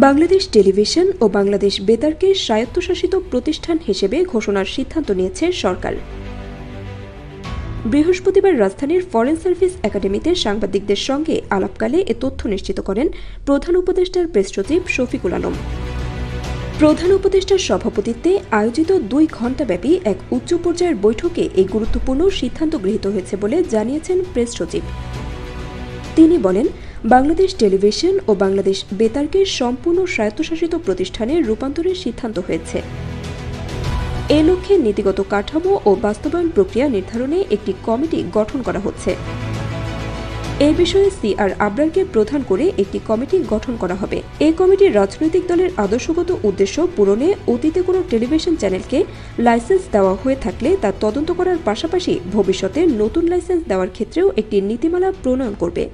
Bangladesh television ও বাংলাদেশ বেতারকে স্বায়ত্তশাসিত প্রতিষ্ঠান হিসেবে ঘোষণার সিদ্ধান্ত নিয়েছে সরকার। বৃহস্পতিবার রাজধানীর ফরেন সার্ভিস একাডেমিতে সাংবাদিকদের সঙ্গে আলাপকালে এ তথ্য নিশ্চিত করেন প্রধান উপদেষ্টার প্রেস সচিব শফিকুল আলম। প্রধান উপদেষ্টার সভাপতিত্বে আয়োজিত 2 ঘণ্টাব্যাপী এক উচ্চ পর্যায়ের বৈঠকে এই গুরুত্বপূর্ণ সিদ্ধান্ত গৃহীত হয়েছে বলে জানিয়েছেন প্রেস সচিব। তিনি বলেন, বাংলাদেশ টেলিভিশন ও বাংলাদেশ বেতারকে সম্পূর্ণ স্বায়ত্তশাসিত প্রতিষ্ঠানে রূপান্তরের সিদ্ধান্ত হয়েছে। এ লক্ষ্যে নীতিগত কাঠামো ও বাস্তবায়ন প্রক্রিয়া নির্ধারণে একটি কমিটি গঠন করা হচ্ছে। এ বিষয়ে সিআর আবরারকে প্রধান করে একটি কমিটি গঠন করা হবে। এই কমিটির রাজনৈতিক দলের আদর্শগত উদ্দেশ্য পূরণে অতীতে কোনো টেলিভিশন চ্যানেলকে লাইসেন্স দেওয়া হয়ে থাকলে তা তদন্ত করার পাশাপাশি ভবিষ্যতে নতুন লাইসেন্স দেওয়ার ক্ষেত্রেও একটি নীতিমালা প্রণয়ন করবে।